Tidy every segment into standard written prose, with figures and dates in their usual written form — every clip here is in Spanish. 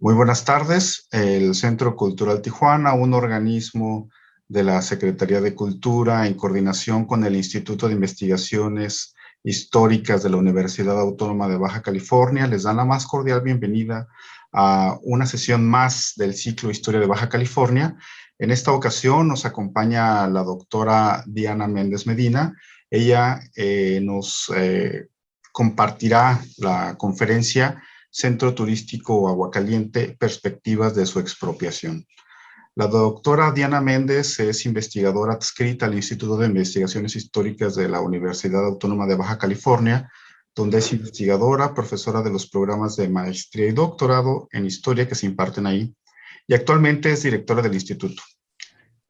Muy buenas tardes. El Centro Cultural Tijuana, un organismo de la Secretaría de Cultura en coordinación con el Instituto de Investigaciones Históricas de la Universidad Autónoma de Baja California, les dan la más cordial bienvenida a una sesión más del ciclo Historia de Baja California. En esta ocasión nos acompaña la doctora Diana Méndez Medina. Ella nos compartirá la conferencia Centro Turístico Aguacaliente, perspectivas de su expropiación. La doctora Diana Méndez es investigadora adscrita al Instituto de Investigaciones Históricas de la Universidad Autónoma de Baja California, donde es investigadora, profesora de los programas de maestría y doctorado en historia que se imparten ahí, y actualmente es directora del instituto.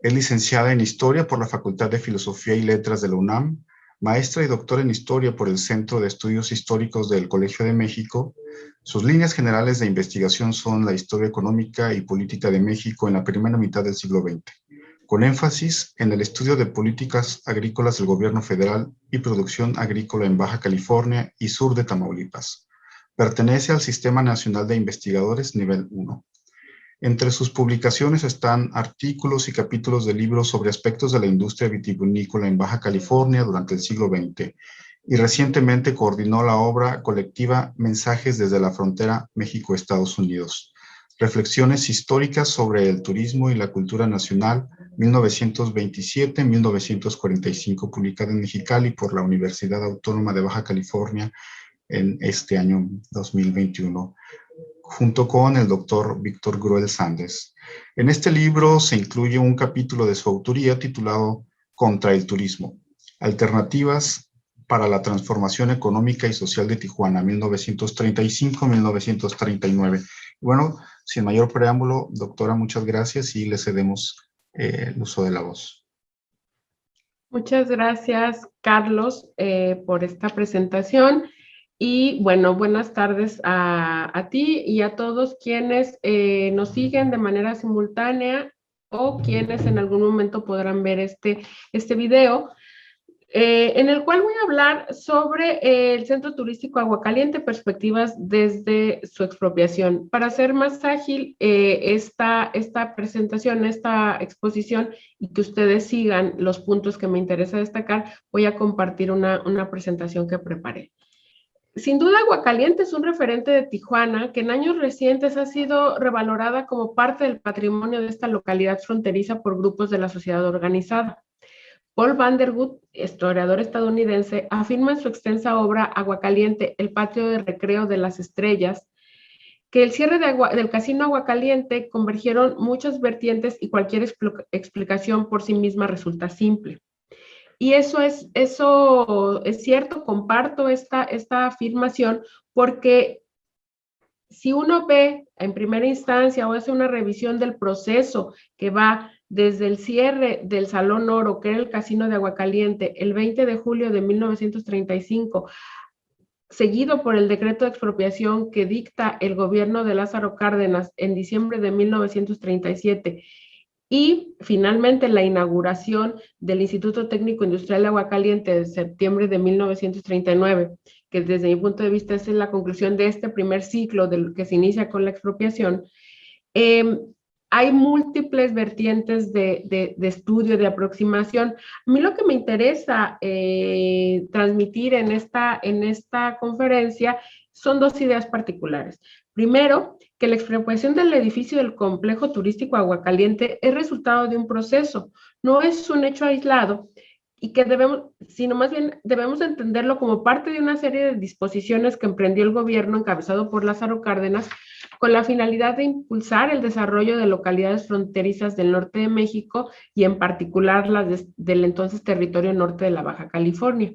Es licenciada en Historia por la Facultad de Filosofía y Letras de la UNAM, maestra y doctora en Historia por el Centro de Estudios Históricos del Colegio de México. Sus líneas generales de investigación son la historia económica y política de México en la primera mitad del siglo XX, con énfasis en el estudio de políticas agrícolas del gobierno federal y producción agrícola en Baja California y sur de Tamaulipas. Pertenece al Sistema Nacional de Investigadores Nivel 1. Entre sus publicaciones están artículos y capítulos de libros sobre aspectos de la industria vitivinícola en Baja California durante el siglo XX, y recientemente coordinó la obra colectiva Mensajes desde la frontera México-Estados Unidos, reflexiones históricas sobre el turismo y la cultura nacional, 1927-1945, publicada en Mexicali por la Universidad Autónoma de Baja California en este año 2021. Junto con el doctor Víctor Gruel Sández. En este libro se incluye un capítulo de su autoría titulado Contra el turismo, alternativas para la transformación económica y social de Tijuana, 1935-1939. Bueno, sin mayor preámbulo, doctora, muchas gracias y le cedemos el uso de la voz. Muchas gracias, Carlos, por esta presentación. Y bueno, buenas tardes a ti y a todos quienes nos siguen de manera simultánea o quienes en algún momento podrán ver este video, en el cual voy a hablar sobre el Centro Turístico Aguacaliente, perspectivas desde su expropiación. Para hacer más ágil esta presentación, esta exposición, y que ustedes sigan los puntos que me interesa destacar, voy a compartir una presentación que preparé. Sin duda, Aguacaliente es un referente de Tijuana que en años recientes ha sido revalorada como parte del patrimonio de esta localidad fronteriza por grupos de la sociedad organizada. Paul Vandergut, historiador estadounidense, afirma en su extensa obra Aguacaliente, el patio de recreo de las estrellas, que el cierre del casino Aguacaliente convergieron muchas vertientes y cualquier explicación por sí misma resulta simple. Y eso es cierto, comparto esta afirmación, porque si uno ve en primera instancia o hace una revisión del proceso que va desde el cierre del Salón Oro, que era el casino de Aguacaliente, el 20 de julio de 1935, seguido por el decreto de expropiación que dicta el gobierno de Lázaro Cárdenas en diciembre de 1937, y finalmente la inauguración del Instituto Técnico Industrial de Aguacaliente de septiembre de 1939, que desde mi punto de vista es la conclusión de este primer ciclo que se inicia con la expropiación. Hay múltiples vertientes de estudio, de aproximación. A mí lo que me interesa transmitir en esta conferencia son dos ideas particulares. Primero, que la expropiación del edificio del complejo turístico Aguacaliente es resultado de un proceso, no es un hecho aislado, y que sino más bien debemos entenderlo como parte de una serie de disposiciones que emprendió el gobierno encabezado por Lázaro Cárdenas con la finalidad de impulsar el desarrollo de localidades fronterizas del norte de México y en particular las del entonces territorio norte de la Baja California.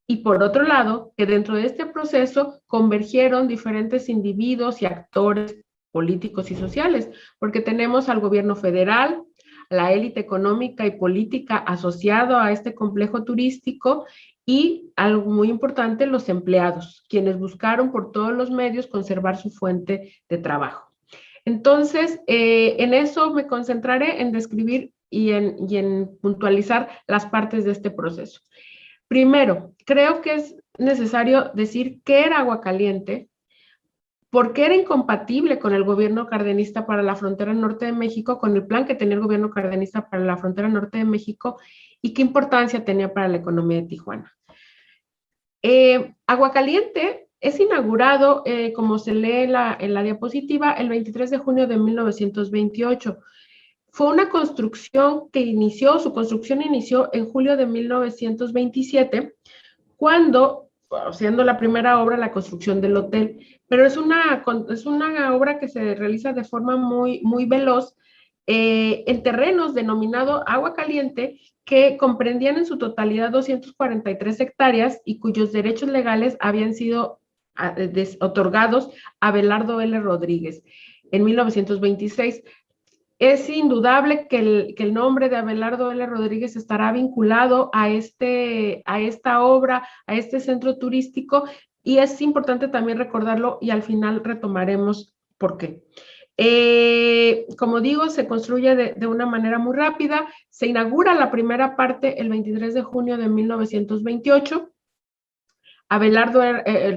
Y por otro lado, que dentro de este proceso convergieron diferentes individuos y actores políticos y sociales, porque tenemos al gobierno federal, la élite económica y política asociado a este complejo turístico y, algo muy importante, los empleados, quienes buscaron por todos los medios conservar su fuente de trabajo. Entonces, en eso me concentraré en describir y en puntualizar las partes de este proceso. Primero, creo que es necesario decir qué era Aguacaliente, porque era incompatible con el gobierno cardenista para la frontera norte de México, con el plan que tenía el gobierno cardenista para la frontera norte de México, y qué importancia tenía para la economía de Tijuana. Aguacaliente es inaugurado, como se lee en la diapositiva, el 23 de junio de 1928. Fue una construcción que su construcción inició en julio de 1927, cuando, siendo la primera obra, la construcción del hotel, pero es una obra que se realiza de forma muy, muy veloz, en terrenos denominado Agua Caliente, que comprendían en su totalidad 243 hectáreas y cuyos derechos legales habían sido otorgados a Abelardo L. Rodríguez en 1926. Es indudable que el nombre de Abelardo L. Rodríguez estará vinculado a esta obra, a este centro turístico, y es importante también recordarlo, y al final retomaremos por qué. Como digo, se construye de una manera muy rápida. Se inaugura la primera parte el 23 de junio de 1928. Abelardo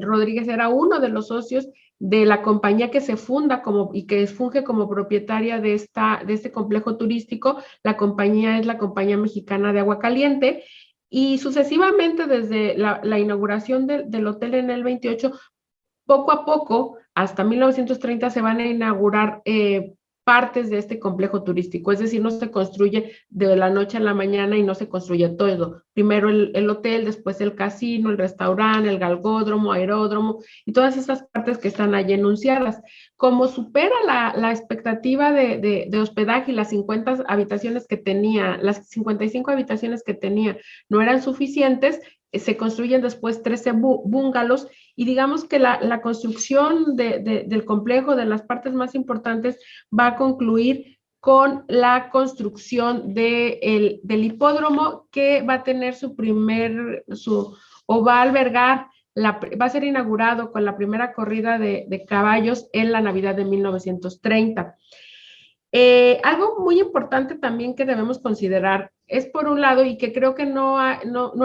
Rodríguez era uno de los socios de la compañía que se funda y que funge como propietaria de este complejo turístico. La compañía es la Compañía Mexicana de Agua Caliente, y sucesivamente desde la inauguración del hotel en el 28, poco a poco, hasta 1930, se van a inaugurar partes de este complejo turístico. Es decir, no se construye de la noche a la mañana y no se construye todo. Primero el hotel, después el casino, el restaurante, el galgódromo, aeródromo y todas esas partes que están allí enunciadas. Como supera la expectativa de hospedaje, y las 50 habitaciones que tenía, las 55 habitaciones que tenía no eran suficientes, se construyen después 13 bungalows, y digamos que la construcción del complejo, de las partes más importantes, va a concluir con la construcción del hipódromo, que va a tener o va a albergar, va a ser inaugurado con la primera corrida de caballos en la Navidad de 1930. Algo muy importante también que debemos considerar es, por un lado, y que creo que no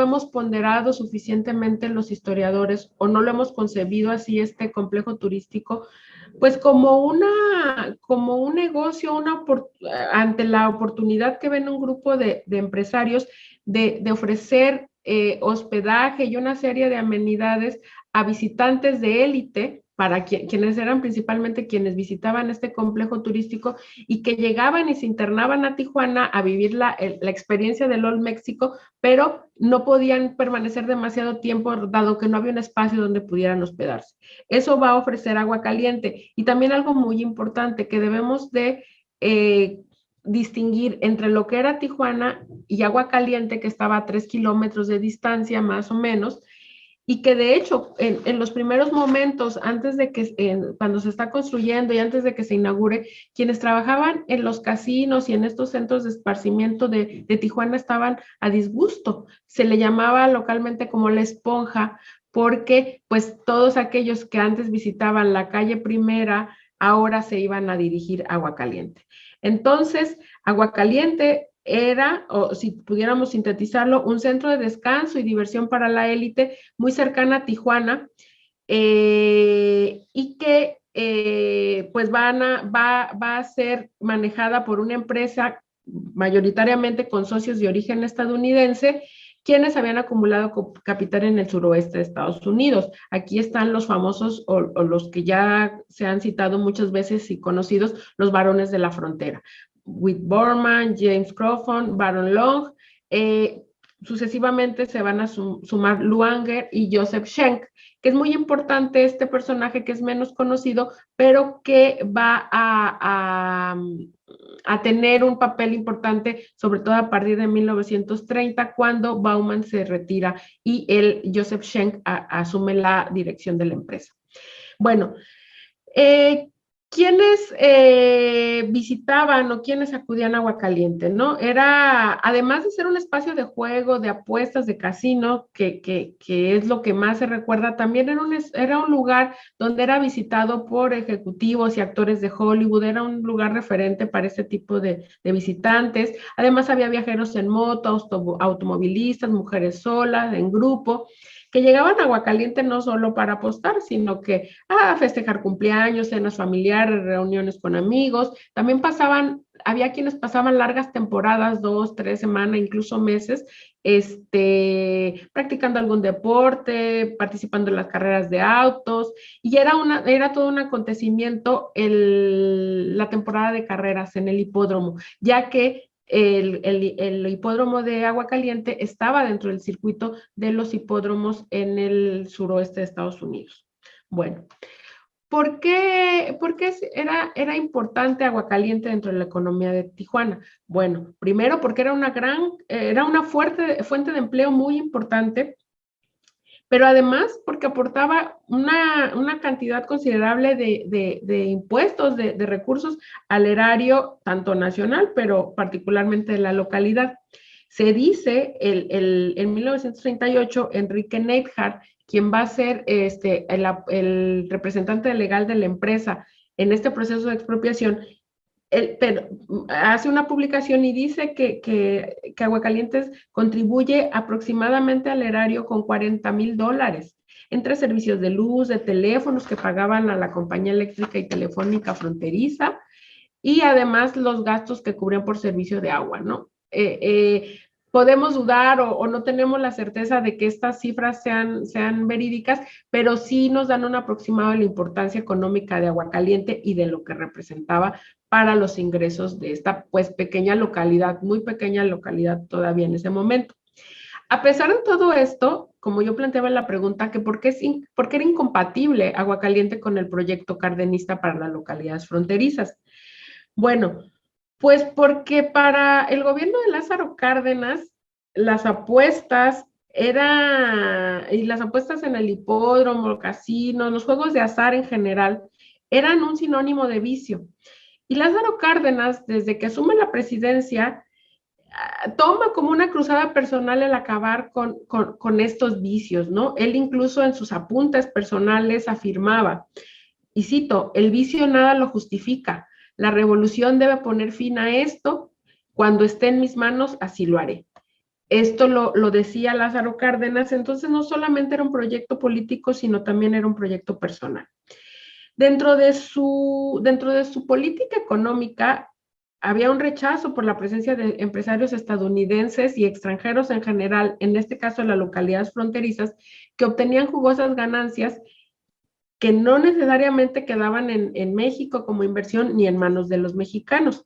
hemos ponderado suficientemente los historiadores, o no lo hemos concebido así, este complejo turístico, pues como un negocio, ante la oportunidad que ven un grupo de empresarios de ofrecer hospedaje y una serie de amenidades a visitantes de élite, para quienes eran principalmente quienes visitaban este complejo turístico y que llegaban y se internaban a Tijuana a vivir la experiencia del Old México, pero no podían permanecer demasiado tiempo, dado que no había un espacio donde pudieran hospedarse. Eso va a ofrecer Agua Caliente. Y también algo muy importante que debemos de distinguir entre lo que era Tijuana y Agua Caliente, que estaba a 3 kilómetros de distancia más o menos, y que de hecho en los primeros momentos, cuando se está construyendo y antes de que se inaugure, quienes trabajaban en los casinos y en estos centros de esparcimiento de Tijuana estaban a disgusto. Se le llamaba localmente como la esponja, porque pues todos aquellos que antes visitaban la calle Primera ahora se iban a dirigir a Agua Caliente. Entonces, Agua Caliente era, o si pudiéramos sintetizarlo, un centro de descanso y diversión para la élite muy cercana a Tijuana, y que pues va a ser manejada por una empresa mayoritariamente con socios de origen estadounidense, quienes habían acumulado capital en el suroeste de Estados Unidos. Aquí están los famosos, o los que ya se han citado muchas veces y conocidos, los varones de la frontera. Whit Borman, James Crawford, Baron Long, sucesivamente se van a sumar Lou Anger y Joseph Schenck, que es muy importante este personaje, que es menos conocido, pero que va a tener un papel importante, sobre todo a partir de 1930, cuando Bauman se retira y Joseph Schenck asume la dirección de la empresa. Bueno, ¿quiénes visitaban o quiénes acudían a Agua Caliente, no? Era, además de ser un espacio de juego, de apuestas, de casino, que es lo que más se recuerda, también era un lugar donde era visitado por ejecutivos y actores de Hollywood. Era un lugar referente para este tipo de visitantes. Además había viajeros en moto, automovilistas, mujeres solas, en grupo, que llegaban a Aguacaliente no solo para apostar, sino que a festejar cumpleaños, cenas familiares, reuniones con amigos. También había quienes pasaban largas temporadas, 2, 3 semanas, incluso meses, practicando algún deporte, participando en las carreras de autos, y era todo un acontecimiento la temporada de carreras en el hipódromo, ya que el hipódromo de Aguacaliente estaba dentro del circuito de los hipódromos en el suroeste de Estados Unidos. Bueno, ¿por qué era importante Aguacaliente dentro de la economía de Tijuana? Bueno, primero porque era una fuerte fuente de empleo muy importante, pero además porque aportaba una cantidad considerable de impuestos, de recursos al erario, tanto nacional, pero particularmente de la localidad. Se dice, en 1938, Enrique Neidhart, quien va a ser el representante legal de la empresa en este proceso de expropiación, pero hace una publicación y dice que Aguacalientes contribuye aproximadamente al erario con $40,000 entre servicios de luz, de teléfonos que pagaban a la compañía eléctrica y telefónica fronteriza, y además los gastos que cubren por servicio de agua, ¿no? Podemos dudar o no tenemos la certeza de que estas cifras sean verídicas, pero sí nos dan un aproximado de la importancia económica de Aguacaliente y de lo que representaba para los ingresos de esta pues pequeña localidad, muy pequeña localidad todavía en ese momento. A pesar de todo esto, como yo planteaba en la pregunta, que por qué era incompatible Aguacaliente con el proyecto cardenista para las localidades fronterizas. Bueno, pues porque para el gobierno de Lázaro Cárdenas, las apuestas y las apuestas en el hipódromo, casinos, los juegos de azar en general, eran un sinónimo de vicio. Y Lázaro Cárdenas, desde que asume la presidencia, toma como una cruzada personal el acabar con estos vicios, ¿no? Él incluso en sus apuntes personales afirmaba, y cito, el vicio nada lo justifica. La revolución debe poner fin a esto. Cuando esté en mis manos, así lo haré. Esto lo decía Lázaro Cárdenas, entonces no solamente era un proyecto político, sino también era un proyecto personal. Dentro de su política económica, había un rechazo por la presencia de empresarios estadounidenses y extranjeros en general, en este caso en las localidades fronterizas, que obtenían jugosas ganancias que no necesariamente quedaban en México como inversión ni en manos de los mexicanos.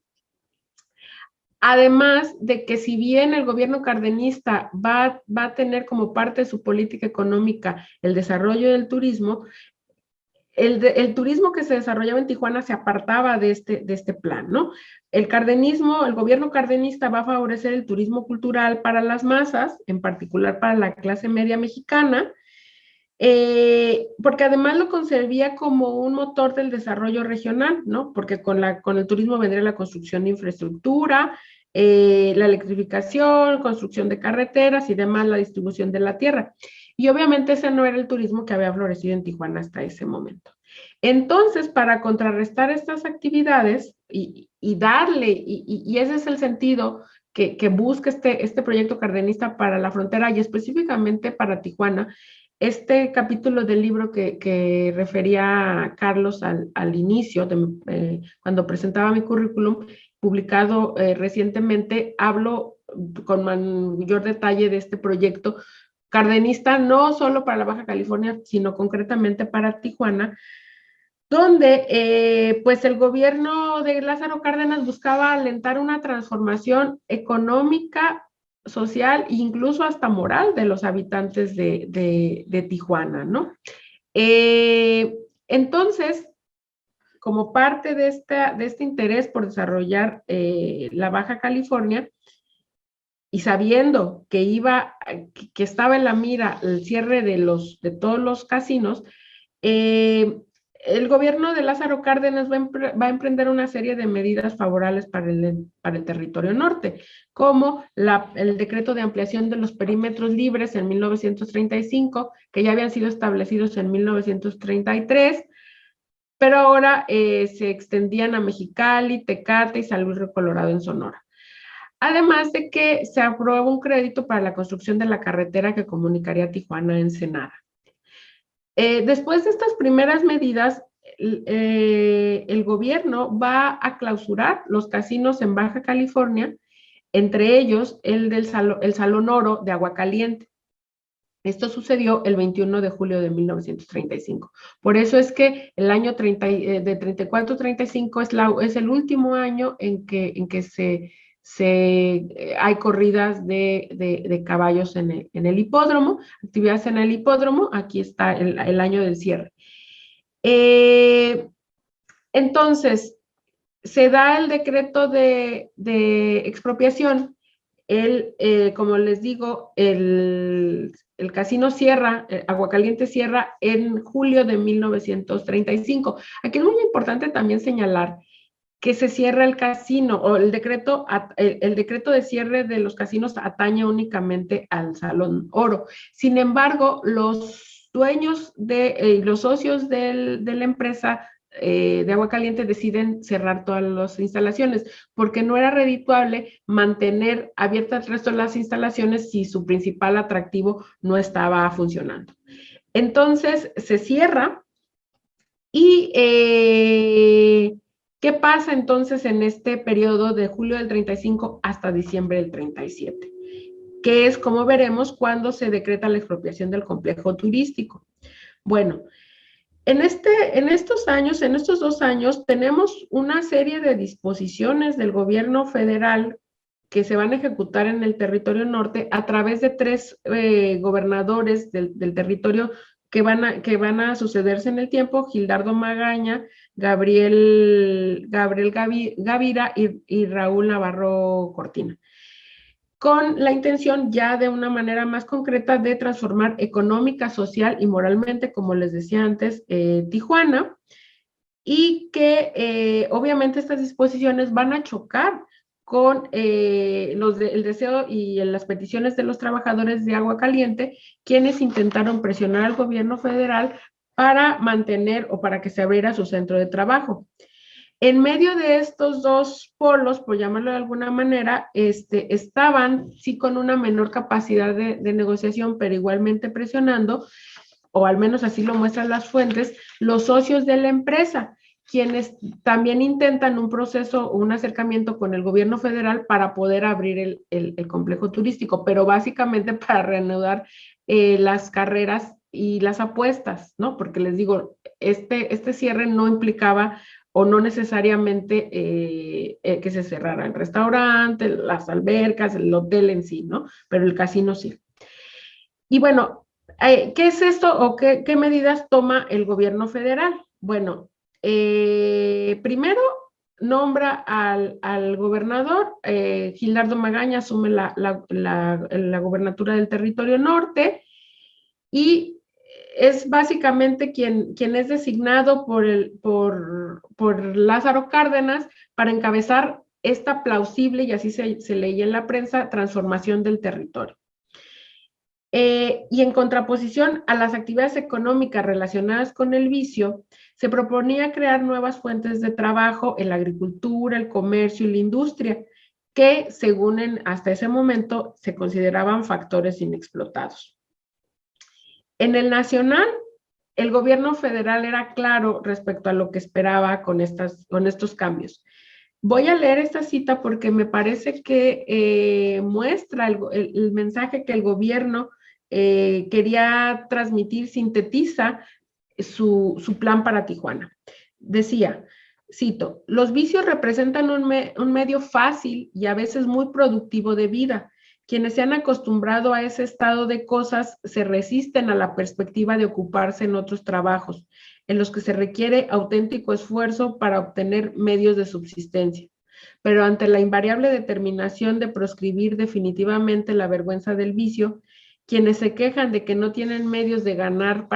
Además de que si bien el gobierno cardenista va a tener como parte de su política económica el desarrollo del turismo, el turismo que se desarrollaba en Tijuana se apartaba de este plan, ¿no? El gobierno cardenista va a favorecer el turismo cultural para las masas, en particular para la clase media mexicana, porque además lo concebía como un motor del desarrollo regional, ¿no? Porque con el turismo vendría la construcción de infraestructura, la electrificación, construcción de carreteras y demás, la distribución de la tierra. Y obviamente ese no era el turismo que había florecido en Tijuana hasta ese momento. Entonces, para contrarrestar estas actividades y ese es el sentido que busca este proyecto cardenista para la frontera y específicamente para Tijuana, este capítulo del libro que refería Carlos al inicio, cuando presentaba mi currículum, publicado recientemente, hablo con mayor detalle de este proyecto cardenista, no solo para la Baja California, sino concretamente para Tijuana, donde pues el gobierno de Lázaro Cárdenas buscaba alentar una transformación económica, social e incluso hasta moral de los habitantes de Tijuana, ¿no? Entonces, como parte de este interés por desarrollar la Baja California, y sabiendo que estaba en la mira el cierre de todos los casinos, el gobierno de Lázaro Cárdenas va a emprender una serie de medidas favorables para el territorio norte, como el decreto de ampliación de los perímetros libres en 1935, que ya habían sido establecidos en 1933, pero ahora se extendían a Mexicali, Tecate y San Luis Río Colorado en Sonora. además de que se aprobó un crédito para la construcción de la carretera que comunicaría Tijuana a Ensenada. Después de estas primeras medidas, el gobierno va a clausurar los casinos en Baja California, entre ellos el Salón Oro de Aguacaliente. Esto sucedió el 21 de julio de 1935. Por eso es que el año de 34-35 es el último año en que hay corridas de caballos en el hipódromo, actividades en el hipódromo. Aquí está el año del cierre. Entonces, se da el decreto de expropiación. Como les digo, el casino cierra, Aguacaliente cierra en julio de 1935. Aquí es muy importante también señalar que se cierra el casino, o el decreto de cierre de los casinos atañe únicamente al Salón Oro. Sin embargo, los dueños los socios de la empresa de Aguacaliente deciden cerrar todas las instalaciones, porque no era redituable mantener abiertas el resto de las instalaciones si su principal atractivo no estaba funcionando. Entonces, se cierra y ¿qué pasa entonces en este periodo de julio del 35 hasta diciembre del 37? Que es, como veremos, cuando se decreta la expropiación del complejo turístico. Bueno, en estos 2 años, tenemos una serie de disposiciones del gobierno federal que se van a ejecutar en el territorio norte a través de 3 gobernadores del territorio que van a sucederse en el tiempo: Gildardo Magaña, Gabriel Gavira y Raúl Navarro Cortina, con la intención ya de una manera más concreta de transformar económica, social y moralmente, como les decía antes, Tijuana, y que obviamente estas disposiciones van a chocar con el deseo y las peticiones de los trabajadores de Aguacaliente, quienes intentaron presionar al gobierno federal para mantener o para que se abriera su centro de trabajo. En medio de estos 2 polos, por llamarlo de alguna manera, estaban sí con una menor capacidad de negociación, pero igualmente presionando, o al menos así lo muestran las fuentes, los socios de la empresa, quienes también intentan un proceso, un acercamiento con el gobierno federal para poder abrir el complejo turístico, pero básicamente para reanudar las carreras y las apuestas, ¿no? Porque les digo, este cierre no implicaba o no necesariamente que se cerrara el restaurante, las albercas, el hotel en sí, ¿no? Pero el casino sí. Y bueno, ¿qué es esto o qué medidas toma el gobierno federal? Bueno, primero nombra al gobernador, Gildardo Magaña asume la gobernatura del territorio norte y es básicamente quien es designado por Lázaro Cárdenas para encabezar esta plausible, y así se leía en la prensa, transformación del territorio. Y en contraposición a las actividades económicas relacionadas con el vicio, se proponía crear nuevas fuentes de trabajo en la agricultura, el comercio y la industria, que según hasta ese momento se consideraban factores inexplotados. En el nacional, el gobierno federal era claro respecto a lo que esperaba con estos cambios. Voy a leer esta cita porque me parece que muestra el mensaje que el gobierno quería transmitir, sintetiza su plan para Tijuana. Decía, cito: los vicios representan un medio fácil y a veces muy productivo de vida. Quienes se han acostumbrado a ese estado de cosas se resisten a la perspectiva de ocuparse en otros trabajos, en los que se requiere auténtico esfuerzo para obtener medios de subsistencia. Pero ante la invariable determinación de proscribir definitivamente la vergüenza del vicio, quienes se quejan de que no tienen medios de ganar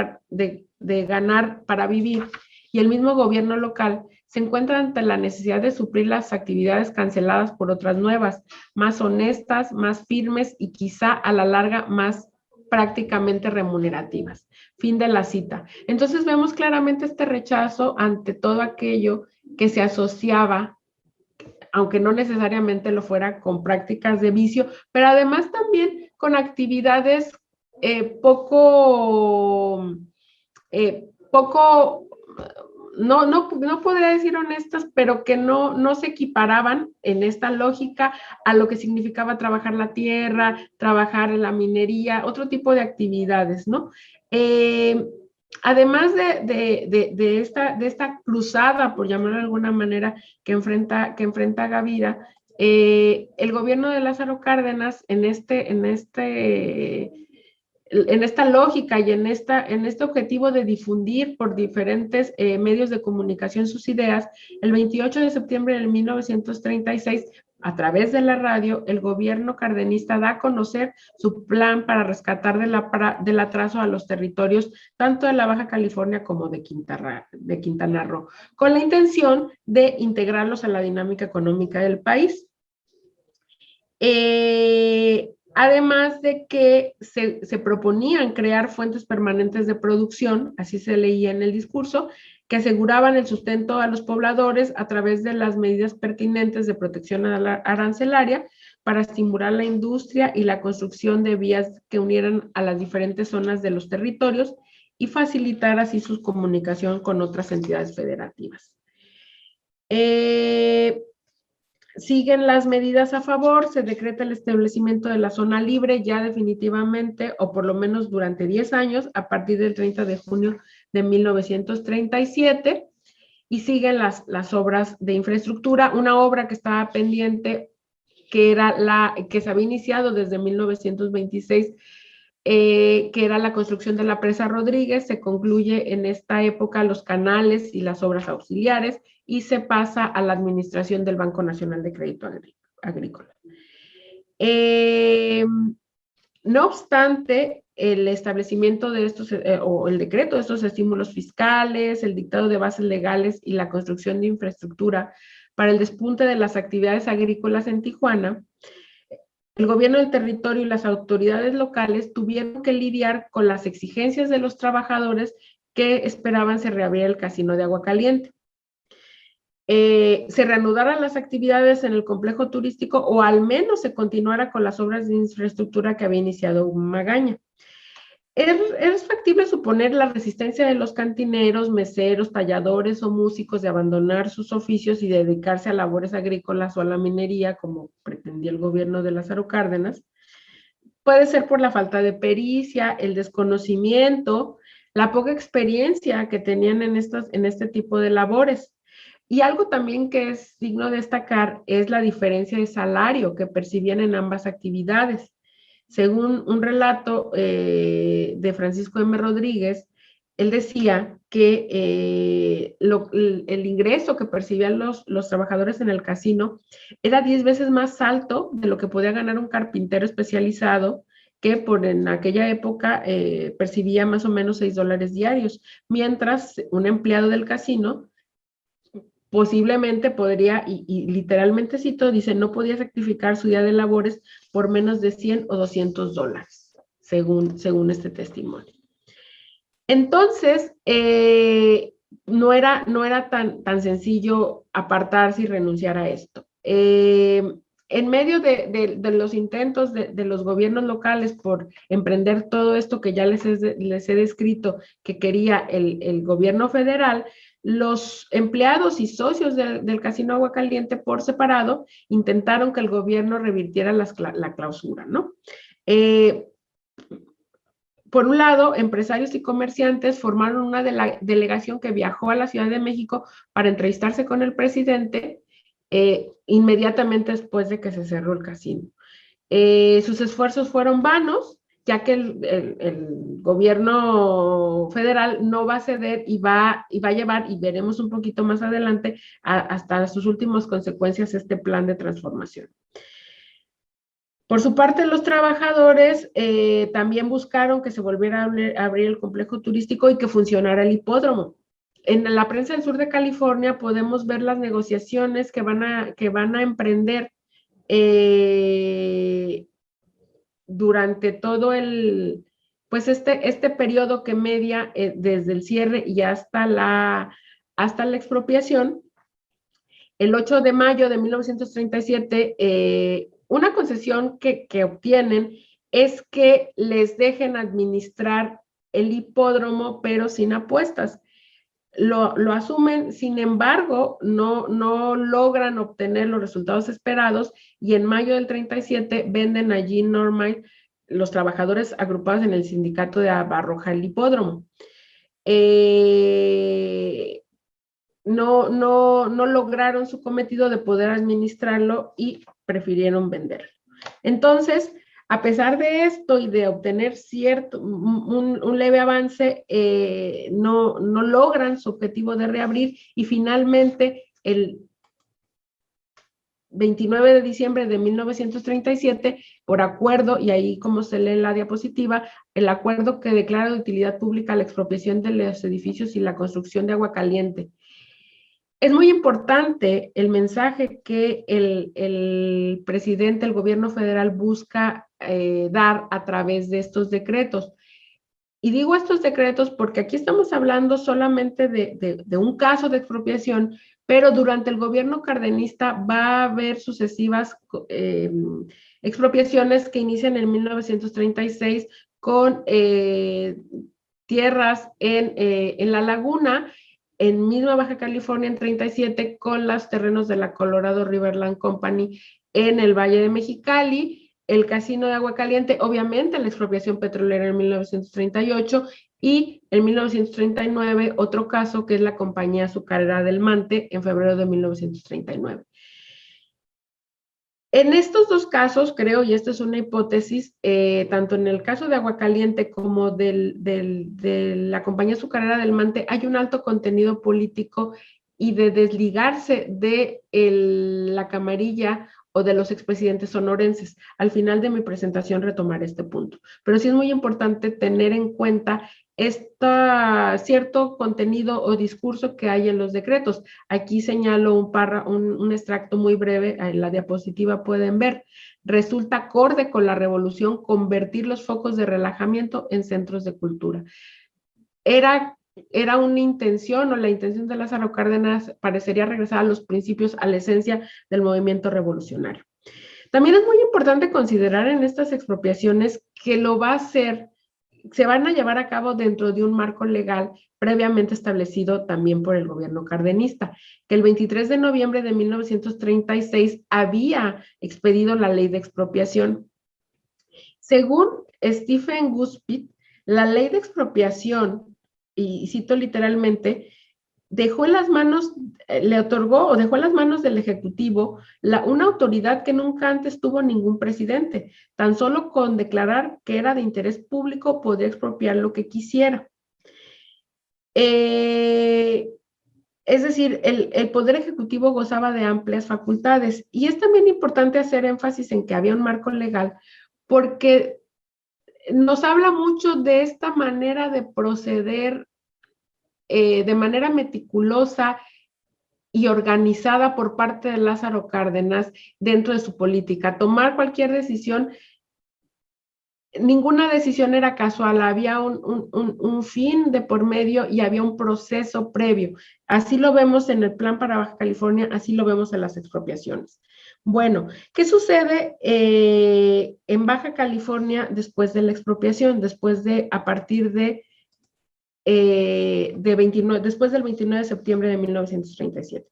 para vivir, y el mismo gobierno local se encuentra ante la necesidad de suplir las actividades canceladas por otras nuevas, más honestas, más firmes y quizá a la larga más prácticamente remunerativas. Fin de la cita. Entonces vemos claramente este rechazo ante todo aquello que se asociaba aunque no necesariamente lo fuera con prácticas de vicio, pero además también con actividades poco, no podría decir honestas, pero que no se equiparaban en esta lógica a lo que significaba trabajar la tierra, trabajar en la minería, otro tipo de actividades, ¿no? Además de esta cruzada, por llamarlo de alguna manera, que enfrenta Gavira, el gobierno de Lázaro Cárdenas en esta lógica y en este objetivo de difundir por diferentes medios de comunicación sus ideas, el 28 de septiembre de 1936, a través de la radio, el gobierno cardenista da a conocer su plan para rescatar del atraso a los territorios tanto de la Baja California como de Quintana Roo, con la intención de integrarlos a la dinámica económica del país. Además de que se proponían crear fuentes permanentes de producción, así se leía en el discurso, que aseguraban el sustento a los pobladores a través de las medidas pertinentes de protección arancelaria para estimular la industria y la construcción de vías que unieran a las diferentes zonas de los territorios y facilitar así su comunicación con otras entidades federativas. Siguen las medidas a favor, se decreta el establecimiento de la zona libre ya definitivamente, o por lo menos durante 10 años, a partir del 30 de junio de 1937, y siguen las obras de infraestructura, una obra que estaba pendiente, que se había iniciado desde 1926, que era la construcción de la presa Rodríguez. Se concluye en esta época los canales y las obras auxiliares, y se pasa a la administración del Banco Nacional de Crédito Agrícola. No obstante, el establecimiento de estos, o el decreto de estos estímulos fiscales, el dictado de bases legales y la construcción de infraestructura para el despunte de las actividades agrícolas en Tijuana, el gobierno del territorio y las autoridades locales tuvieron que lidiar con las exigencias de los trabajadores que esperaban se reabriera el casino de Agua Caliente. Se reanudaran las actividades en el complejo turístico, o al menos se continuara con las obras de infraestructura que había iniciado Magaña. Es factible suponer la resistencia de los cantineros, meseros, talladores o músicos de abandonar sus oficios y dedicarse a labores agrícolas o a la minería, como pretendía el gobierno de Lázaro Cárdenas. Puede ser por la falta de pericia, el desconocimiento, la poca experiencia que tenían en este tipo de labores. Y algo también que es digno de destacar es la diferencia de salario que percibían en ambas actividades. Según un relato de Francisco M. Rodríguez, él decía que el ingreso que percibían los trabajadores en el casino era 10 veces más alto de lo que podía ganar un carpintero especializado, que en aquella época percibía más o menos $6 diarios, mientras un empleado del casino posiblemente podría, y literalmente cito, dice, no podía sacrificar su día de labores por menos de $100 o $200, según este testimonio. Entonces, no era tan sencillo apartarse y renunciar a esto. En medio de los intentos de los gobiernos locales por emprender todo esto que ya les he descrito que quería el gobierno federal, los empleados y socios del Casino Agua Caliente por separado intentaron que el gobierno revirtiera la clausura, ¿no? Por un lado, empresarios y comerciantes formaron una delegación que viajó a la Ciudad de México para entrevistarse con el presidente inmediatamente después de que se cerró el casino. Sus esfuerzos fueron vanos, ya que el gobierno federal no va a ceder y va a llevar, y veremos un poquito más adelante, hasta sus últimas consecuencias este plan de transformación. Por su parte, los trabajadores también buscaron que se volviera a abrir el complejo turístico y que funcionara el hipódromo. En la prensa del sur de California podemos ver las negociaciones que van a emprender durante todo este periodo que media desde el cierre y hasta la expropiación, el 8 de mayo de 1937, una concesión que obtienen es que les dejen administrar el hipódromo, pero sin apuestas. Lo asumen, sin embargo, no logran obtener los resultados esperados y en mayo del 37 venden a Jean Normand, los trabajadores agrupados en el sindicato de Abarroja el hipódromo. No lograron su cometido de poder administrarlo y prefirieron venderlo. Entonces, a pesar de esto y de obtener un leve avance, no logran su objetivo de reabrir y finalmente el 29 de diciembre de 1937, por acuerdo, y ahí como se lee en la diapositiva, el acuerdo que declara de utilidad pública la expropiación de los edificios y la construcción de agua caliente. Es muy importante el mensaje que el presidente, el gobierno federal busca dar a través de estos decretos. Y digo estos decretos porque aquí estamos hablando solamente de un caso de expropiación, pero durante el gobierno cardenista va a haber sucesivas expropiaciones que inician en 1936 con tierras en la laguna, en misma Baja California en 37 con los terrenos de la Colorado Riverland Company en el Valle de Mexicali, el Casino de Agua Caliente, obviamente la expropiación petrolera en 1938 y en 1939 otro caso que es la Compañía Azucarera del Mante en febrero de 1939. En estos dos casos, creo, y esta es una hipótesis, tanto en el caso de Agua Caliente como de la Compañía Azucarera del Mante, hay un alto contenido político y de desligarse de la camarilla o de los expresidentes sonorenses. Al final de mi presentación retomaré este punto. Pero sí es muy importante tener en cuenta cierto contenido o discurso que hay en los decretos. Aquí señalo un extracto muy breve, en la diapositiva pueden ver. Resulta acorde con la revolución convertir los focos de relajamiento en centros de cultura. Era una intención, o la intención de Lázaro Cárdenas parecería regresar a los principios, a la esencia del movimiento revolucionario. También es muy importante considerar en estas expropiaciones que se van a llevar a cabo dentro de un marco legal previamente establecido también por el gobierno cardenista, que el 23 de noviembre de 1936 había expedido la ley de expropiación. Según Stephen Guspit, la ley de expropiación, y cito literalmente, dejó en las manos del Ejecutivo una autoridad que nunca antes tuvo ningún presidente. Tan solo con declarar que era de interés público podía expropiar lo que quisiera. Es decir, el Poder Ejecutivo gozaba de amplias facultades. Y es también importante hacer énfasis en que había un marco legal, porque nos habla mucho de esta manera de proceder de manera meticulosa y organizada por parte de Lázaro Cárdenas dentro de su política. Tomar cualquier decisión, ninguna decisión era casual, había un fin de por medio y había un proceso previo. Así lo vemos en el plan para Baja California, así lo vemos en las expropiaciones. Bueno, ¿qué sucede en Baja California después de la expropiación? A partir después del 29 de septiembre de 1937.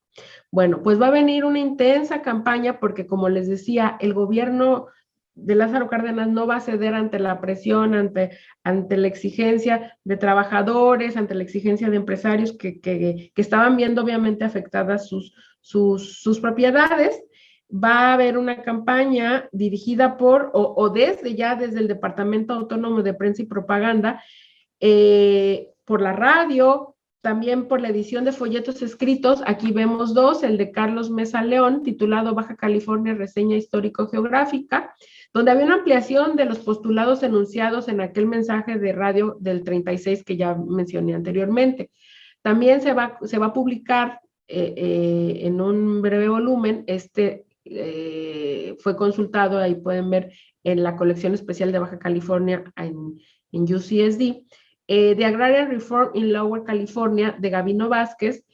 Bueno, pues va a venir una intensa campaña porque, como les decía, el gobierno de Lázaro Cárdenas no va a ceder ante la presión, ante la exigencia de trabajadores, ante la exigencia de empresarios que estaban viendo obviamente afectadas sus propiedades. Va a haber una campaña dirigida desde el Departamento Autónomo de Prensa y Propaganda, por la radio, también por la edición de folletos escritos. Aquí vemos dos, el de Carlos Mesa León, titulado Baja California, reseña histórico-geográfica, donde había una ampliación de los postulados enunciados en aquel mensaje de radio del 36 que ya mencioné anteriormente. También se va a publicar en un breve volumen, fue consultado, ahí pueden ver en la colección especial de Baja California en UCSD, de Agrarian Reform in Lower California, de Gabino Vázquez,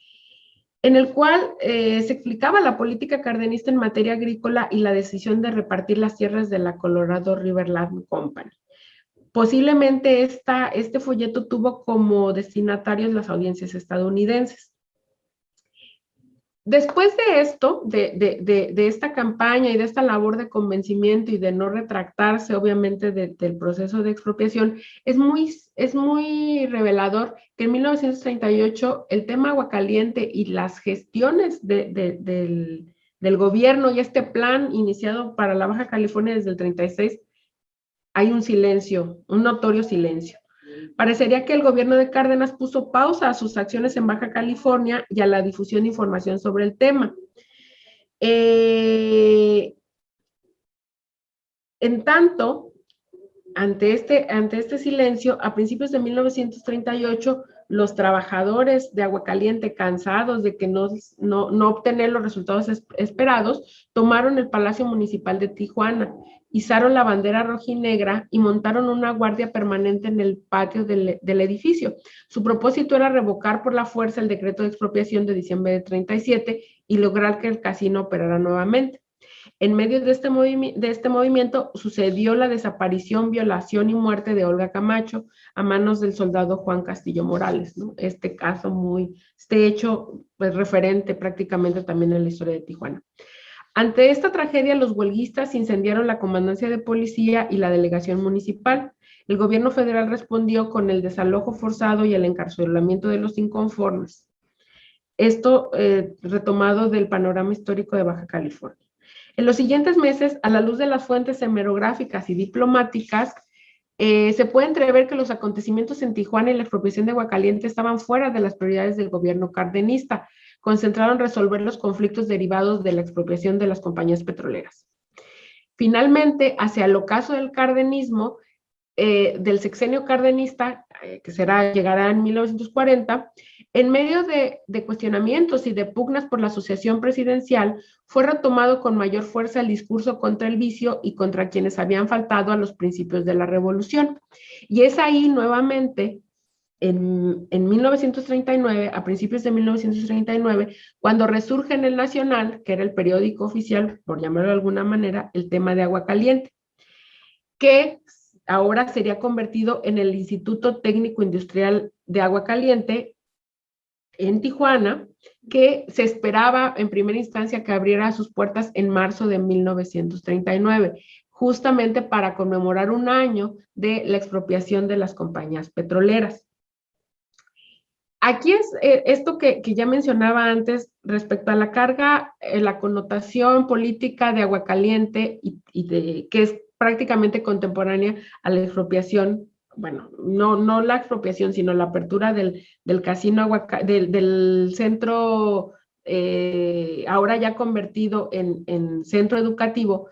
en el cual se explicaba la política cardenista en materia agrícola y la decisión de repartir las tierras de la Colorado River Land Company. Posiblemente este folleto tuvo como destinatarios las audiencias estadounidenses. Después de esto, de esta campaña y de esta labor de convencimiento y de no retractarse, obviamente, del proceso de expropiación, es muy revelador que en 1938 el tema Agua Caliente y las gestiones del gobierno y este plan iniciado para la Baja California desde el 36, hay un silencio, un notorio silencio. Parecería que el gobierno de Cárdenas puso pausa a sus acciones en Baja California y a la difusión de información sobre el tema. En tanto, ante este silencio, a principios de 1938, los trabajadores de Aguacaliente, cansados de que no obtener los resultados esperados, tomaron el Palacio Municipal de Tijuana, izaron la bandera rojinegra y montaron una guardia permanente en el patio del edificio. Su propósito era revocar por la fuerza el decreto de expropiación de diciembre de 37 y lograr que el casino operara nuevamente. En medio de este movimiento sucedió la desaparición, violación y muerte de Olga Camacho a manos del soldado Juan Castillo Morales, ¿no? Este hecho, pues, referente prácticamente también en la historia de Tijuana. Ante esta tragedia, los huelguistas incendiaron la comandancia de policía y la delegación municipal. El gobierno federal respondió con el desalojo forzado y el encarcelamiento de los inconformes. Esto retomado del panorama histórico de Baja California. En los siguientes meses, a la luz de las fuentes hemerográficas y diplomáticas, se puede entrever que los acontecimientos en Tijuana y la expropiación de Aguacaliente estaban fuera de las prioridades del gobierno cardenista, concentrado en resolver los conflictos derivados de la expropiación de las compañías petroleras. Finalmente, hacia el ocaso del cardenismo, del sexenio cardenista, que llegará en 1940, en medio de cuestionamientos y de pugnas por la asociación presidencial, fue retomado con mayor fuerza el discurso contra el vicio y contra quienes habían faltado a los principios de la revolución. Y es ahí nuevamente, en 1939, a principios de 1939, cuando resurge en el Nacional, que era el periódico oficial, por llamarlo de alguna manera, el tema de Aguacaliente, que ahora sería convertido en el Instituto Técnico Industrial de Aguacaliente en Tijuana, que se esperaba en primera instancia que abriera sus puertas en marzo de 1939, justamente para conmemorar un año de la expropiación de las compañías petroleras. Aquí es esto que ya mencionaba antes respecto a la carga, la connotación política de Aguacaliente que es prácticamente contemporánea a la expropiación. Bueno, no la expropiación, sino la apertura del casino del centro, ahora ya convertido en centro educativo,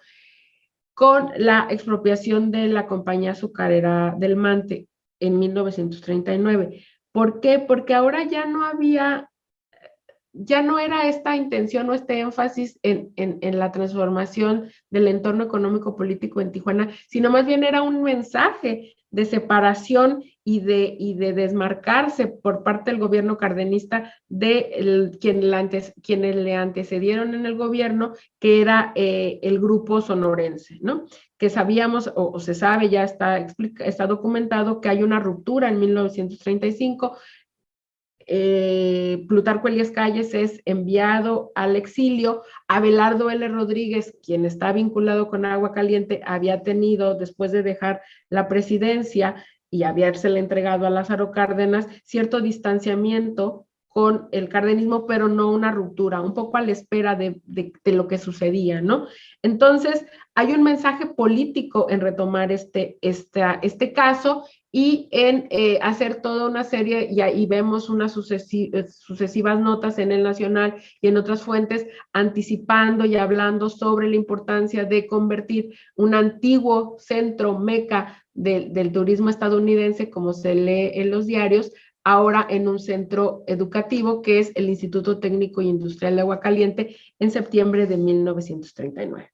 con la expropiación de la compañía azucarera del Mante en 1939. ¿Por qué? Porque ahora ya no era esta intención o este énfasis en la transformación del entorno económico político en Tijuana, sino más bien era un mensaje de separación y de desmarcarse por parte del gobierno cardenista de quienes le antecedieron en el gobierno, que era el grupo sonorense, ¿no? Que sabíamos, o se sabe, ya está documentado, que hay una ruptura en 1935. Plutarco Elías Calles es enviado al exilio. Abelardo L. Rodríguez, quien está vinculado con Aguacaliente, había tenido, después de dejar la presidencia y habérsele entregado a Lázaro Cárdenas, cierto distanciamiento con el cardenismo, pero no una ruptura, un poco a la espera de lo que sucedía, ¿no? Entonces, hay un mensaje político en retomar este caso y en hacer toda una serie, y ahí vemos unas sucesivas notas en el Nacional y en otras fuentes, anticipando y hablando sobre la importancia de convertir un antiguo centro meca del turismo estadounidense, como se lee en los diarios, ahora en un centro educativo, que es el Instituto Técnico e Industrial de Aguacaliente, en septiembre de 1939.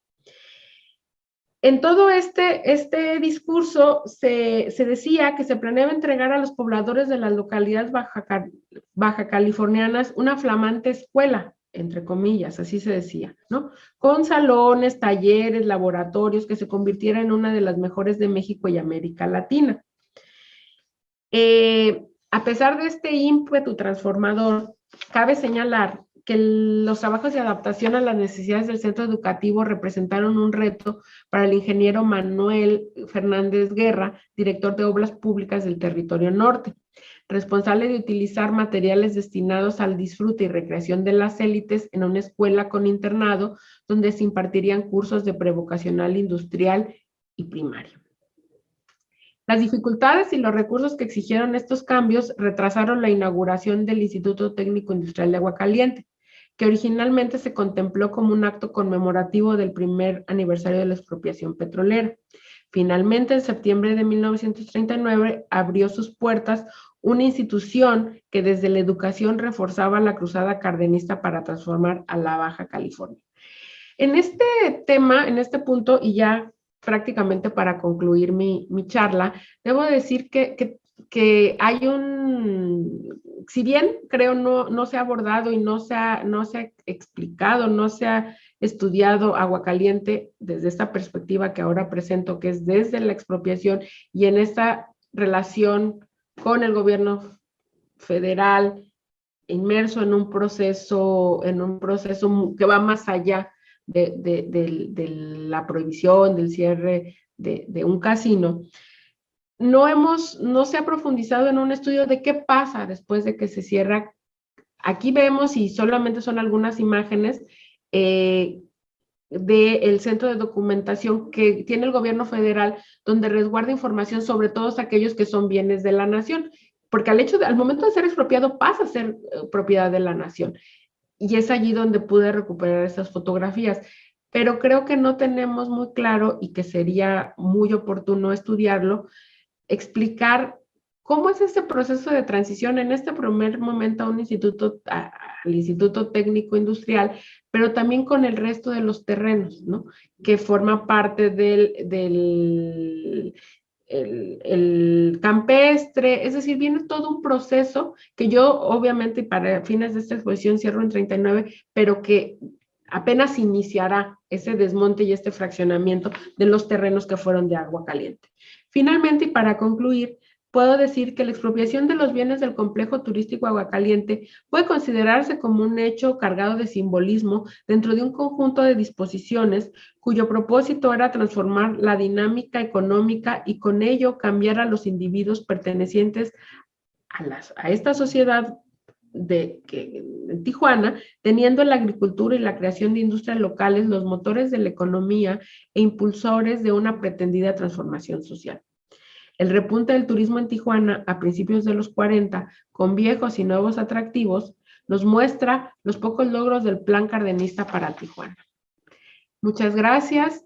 En todo este discurso se decía que se planeaba entregar a los pobladores de las localidades baja californianas una flamante escuela, entre comillas, así se decía, ¿no? Con salones, talleres, laboratorios, que se convirtiera en una de las mejores de México y América Latina. A pesar de este ímpetu transformador, cabe señalar que los trabajos de adaptación a las necesidades del centro educativo representaron un reto para el ingeniero Manuel Fernández Guerra, director de Obras Públicas del Territorio Norte, responsable de utilizar materiales destinados al disfrute y recreación de las élites en una escuela con internado donde se impartirían cursos de prevocacional industrial y primario. Las dificultades y los recursos que exigieron estos cambios retrasaron la inauguración del Instituto Técnico Industrial de Aguascalientes, que originalmente se contempló como un acto conmemorativo del primer aniversario de la expropiación petrolera. Finalmente, en septiembre de 1939, abrió sus puertas una institución que desde la educación reforzaba la cruzada cardenista para transformar a la Baja California. En este tema, en este punto, y ya prácticamente para concluir mi charla, debo decir que hay si bien creo no se ha abordado y no se ha explicado, no se ha estudiado Aguascalientes desde esta perspectiva que ahora presento, que es desde la expropiación y en esta relación con el gobierno federal, inmerso en un proceso que va más allá de la prohibición, del cierre de un casino, no se ha profundizado en un estudio de qué pasa después de que se cierra. Aquí vemos, y solamente son algunas imágenes, del centro de documentación que tiene el gobierno federal, donde resguarda información sobre todos aquellos que son bienes de la nación, porque al momento de ser expropiado pasa a ser propiedad de la nación. Y es allí donde pude recuperar esas fotografías. Pero creo que no tenemos muy claro, y que sería muy oportuno estudiarlo, explicar cómo es ese proceso de transición en este primer momento al Instituto Técnico Industrial, pero también con el resto de los terrenos, ¿no? Que forma parte del el campestre, es decir, viene todo un proceso que yo obviamente para fines de esta exposición cierro en 39, pero que apenas iniciará ese desmonte y este fraccionamiento de los terrenos que fueron de Aguascalientes. Finalmente, y para concluir, puedo decir que la expropiación de los bienes del complejo turístico Aguascalientes puede considerarse como un hecho cargado de simbolismo dentro de un conjunto de disposiciones cuyo propósito era transformar la dinámica económica y con ello cambiar a los individuos pertenecientes a esta sociedad de Tijuana, teniendo la agricultura y la creación de industrias locales los motores de la economía e impulsores de una pretendida transformación social. El repunte del turismo en Tijuana a principios de los 40, con viejos y nuevos atractivos, nos muestra los pocos logros del plan cardenista para Tijuana. Muchas gracias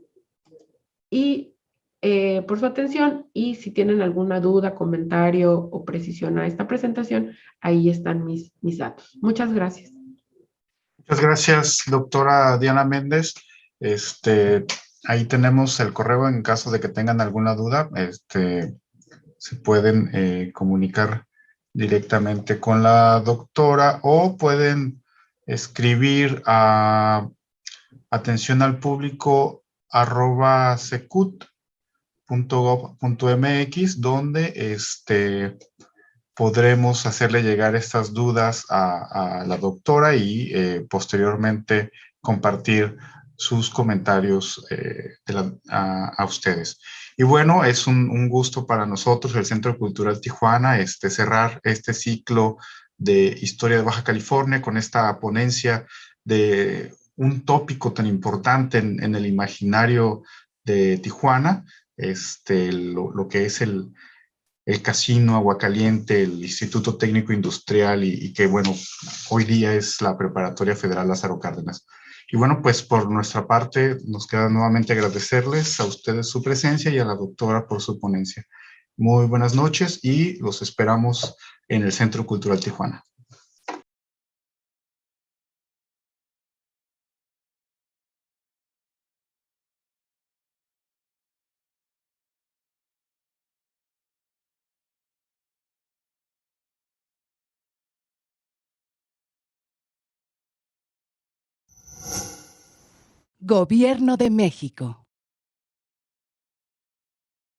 por su atención, y si tienen alguna duda, comentario o precisión a esta presentación, ahí están mis datos. Muchas gracias. Muchas gracias, doctora Diana Méndez. Ahí tenemos el correo en caso de que tengan alguna duda. Se pueden comunicar directamente con la doctora o pueden escribir a atención al público @secut.gov.mx, donde podremos hacerle llegar estas dudas a la doctora y posteriormente compartir sus comentarios a ustedes. Y bueno, es un gusto para nosotros, el Centro Cultural Tijuana, cerrar este ciclo de Historia de Baja California con esta ponencia de un tópico tan importante en el imaginario de Tijuana, lo que es el casino Aguascalientes, el Instituto Técnico Industrial y que, bueno, hoy día es la Preparatoria Federal Lázaro Cárdenas. Y bueno, pues por nuestra parte nos queda nuevamente agradecerles a ustedes su presencia y a la doctora por su ponencia. Muy buenas noches y los esperamos en el Centro Cultural Tijuana. Gobierno de México.